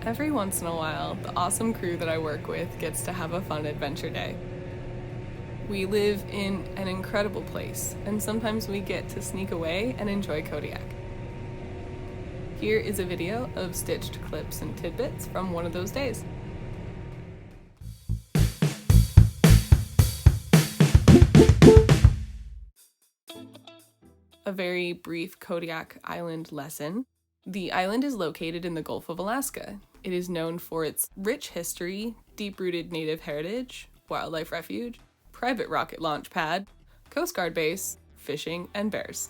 Every once in a while, the awesome crew that I work with gets to have a fun adventure day. We live in an incredible place, and sometimes we get to sneak away and enjoy Kodiak. Here is a video of stitched clips and tidbits from one of those days. A very brief Kodiak Island lesson. The island is located in the Gulf of Alaska. It is known for its rich history, deep-rooted native heritage, wildlife refuge, private rocket launch pad, Coast Guard base, fishing, and bears.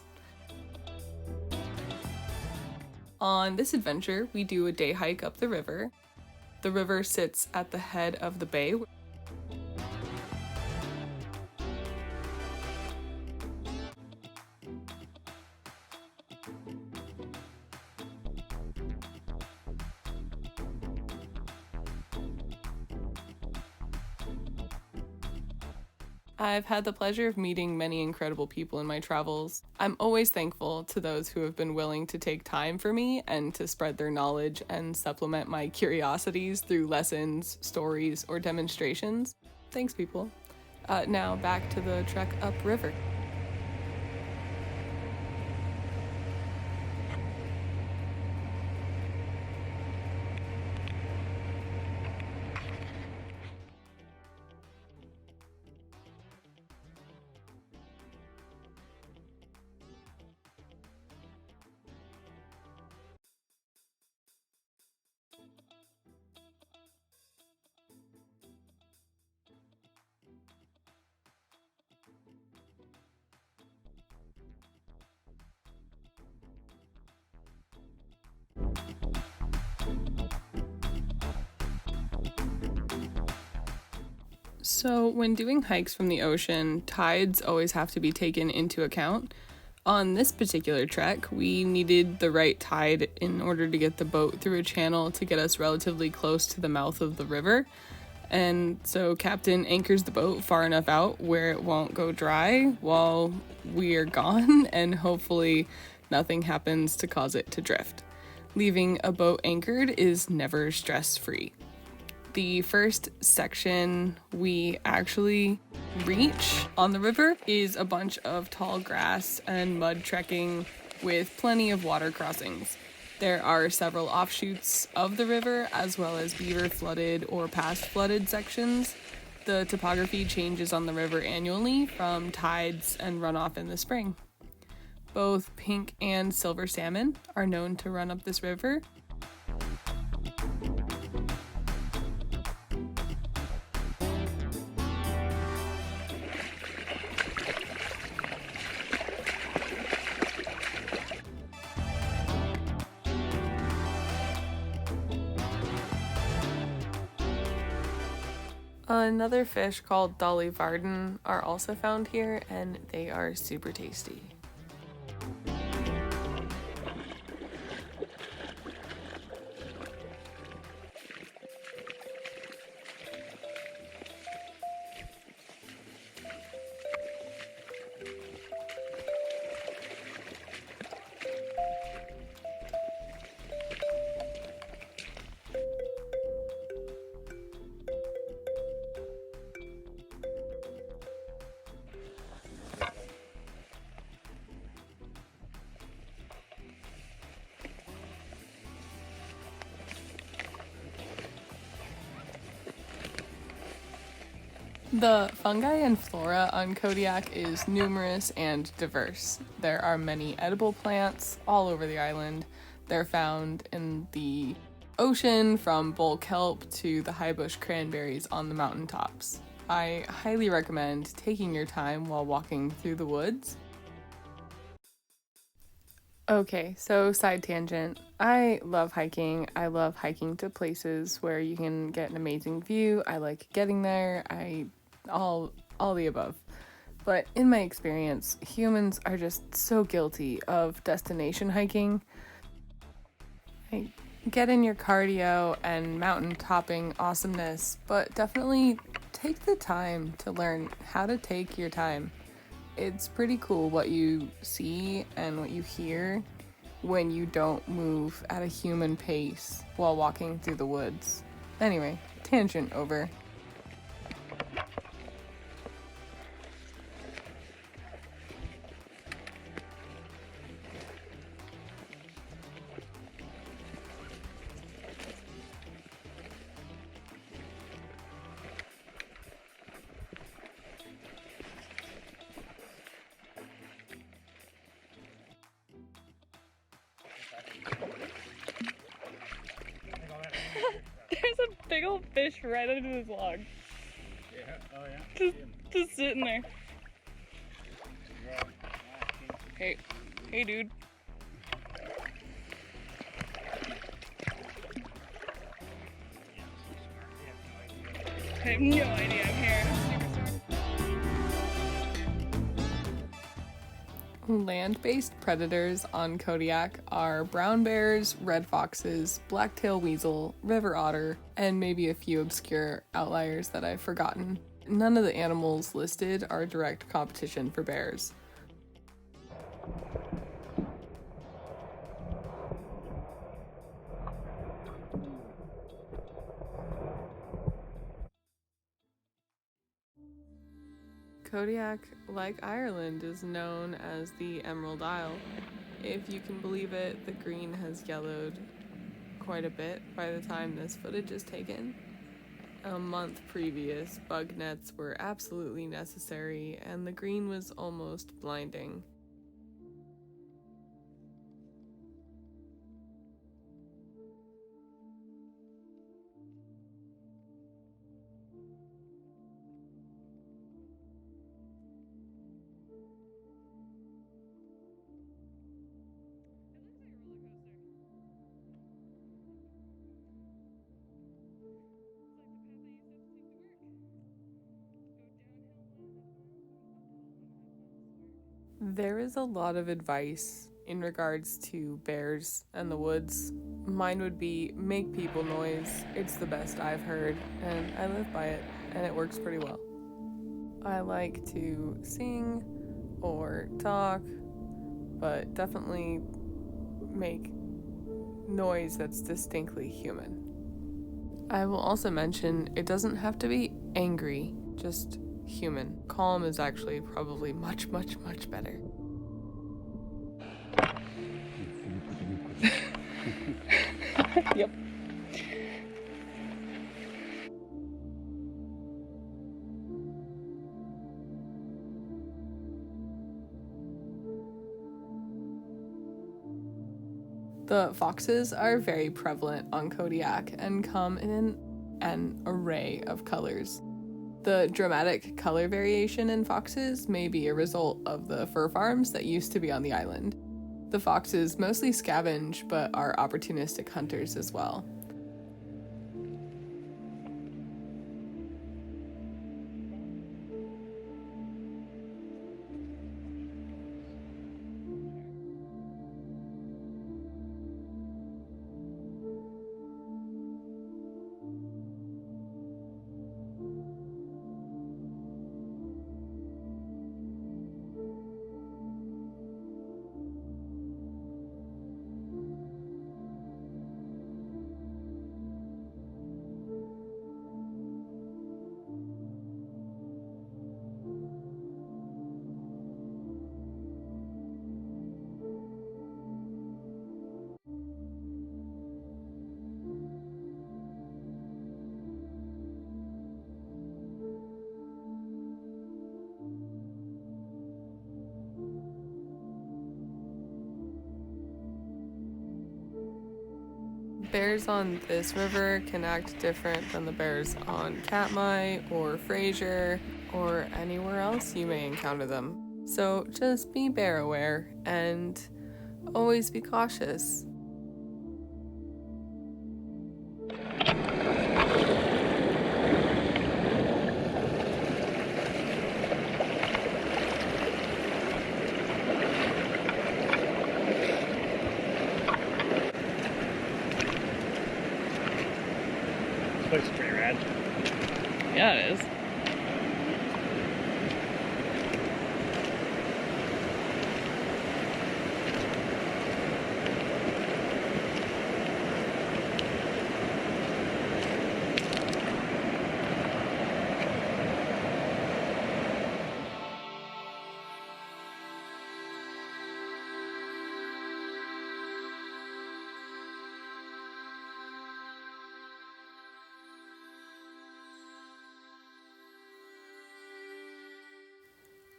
On this adventure, we do a day hike up the river. The river sits at the head of the bay. I've had the pleasure of meeting many incredible people in my travels. I'm always thankful to those who have been willing to take time for me and to spread their knowledge and supplement my curiosities through lessons, stories, or demonstrations. Thanks, people. Now back to the trek upriver. So when doing hikes from the ocean, tides always have to be taken into account. On this particular trek, we needed the right tide in order to get the boat through a channel to get us relatively close to the mouth of the river. And so Captain anchors the boat far enough out where it won't go dry while we're gone, and hopefully nothing happens to cause it to drift. Leaving a boat anchored is never stress-free. The first section we actually reach on the river is a bunch of tall grass and mud trekking with plenty of water crossings. There are several offshoots of the river as well as beaver flooded or past flooded sections. The topography changes on the river annually from tides and runoff in the spring. Both pink and silver salmon are known to run up this river. Another fish called dolly varden are also found here, and they are super tasty. The fungi and flora on Kodiak is numerous and diverse. There are many edible plants all over the island. They're found in the ocean, from bull kelp to the high bush cranberries on the mountaintops. I highly recommend taking your time while walking through the woods. Okay, so side tangent. I love hiking. I love hiking to places where you can get an amazing view. I like getting there. All the above. But in my experience, humans are just so guilty of destination hiking. Get in your cardio and mountain topping awesomeness, but definitely take the time to learn how to take your time. It's pretty cool what you see and what you hear when you don't move at a human pace while walking through the woods. Anyway, tangent over. There's a big old fish right under this log. Yeah, oh yeah. Just sitting there. Hey dude. I have no idea I'm here. Land-based predators on Kodiak are brown bears, red foxes, black-tailed weasel, river otter, and maybe a few obscure outliers that I've forgotten. None of the animals listed are direct competition for bears. Kodiak, like Ireland, is known as the Emerald Isle. If you can believe it, the green has yellowed quite a bit by the time this footage is taken. A month previous, bug nets were absolutely necessary, and the green was almost blinding. There is a lot of advice in regards to bears and the woods. Mine would be make people noise. It's the best I've heard, and I live by it, and it works pretty well. I like to sing or talk, but definitely make noise that's distinctly human. I will also mention it doesn't have to be angry, just human. Calm is actually probably much, much, much better. Yep. The foxes are very prevalent on Kodiak and come in an array of colors. The dramatic color variation in foxes may be a result of the fur farms that used to be on the island. The foxes mostly scavenge, but are opportunistic hunters as well. Bears on this river can act different than the bears on Katmai or Fraser or anywhere else you may encounter them. So just be bear aware and always be cautious. This place is pretty rad. Yeah, it is.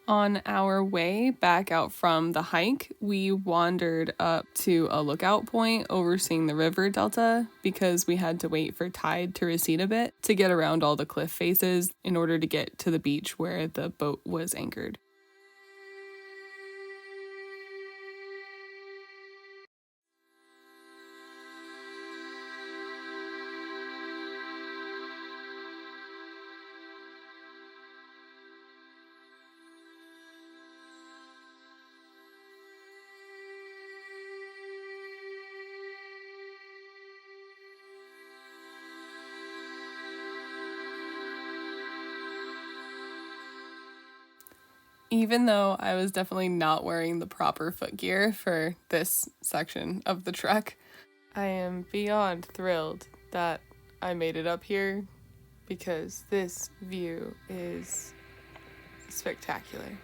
On our way back out from the hike, we wandered up to a lookout point overseeing the river delta because we had to wait for tide to recede a bit to get around all the cliff faces in order to get to the beach where the boat was anchored. Even though I was definitely not wearing the proper footgear for this section of the trek, I am beyond thrilled that I made it up here because this view is spectacular.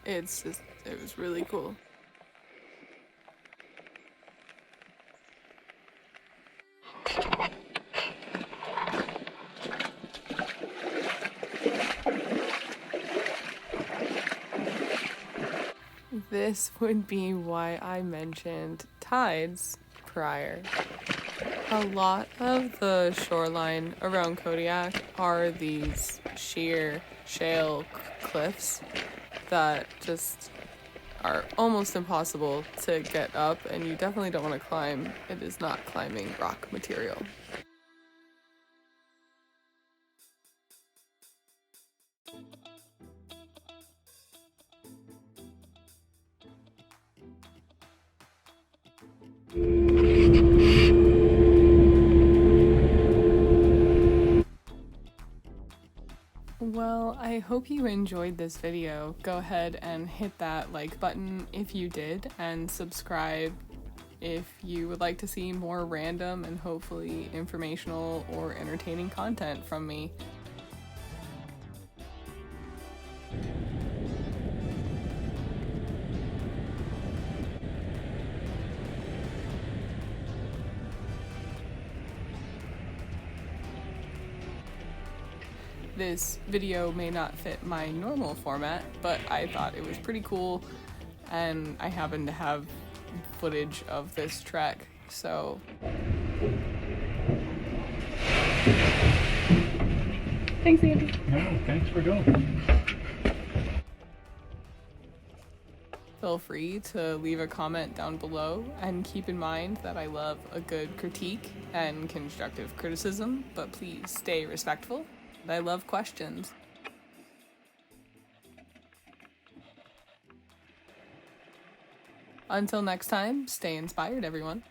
It was really cool. This would be why I mentioned tides prior. A lot of the shoreline around Kodiak are these sheer shale cliffs that just are almost impossible to get up, and you definitely don't want to climb. It is not climbing rock material. Well, I hope you enjoyed this video. Go ahead and hit that like button if you did, and subscribe if you would like to see more random and hopefully informational or entertaining content from me. This video may not fit my normal format, but I thought it was pretty cool, and I happen to have footage of this trek, so... Thanks, Andy. No, thanks for going. Feel free to leave a comment down below, and keep in mind that I love a good critique and constructive criticism, but please stay respectful. I love questions. Until next time, stay inspired, everyone.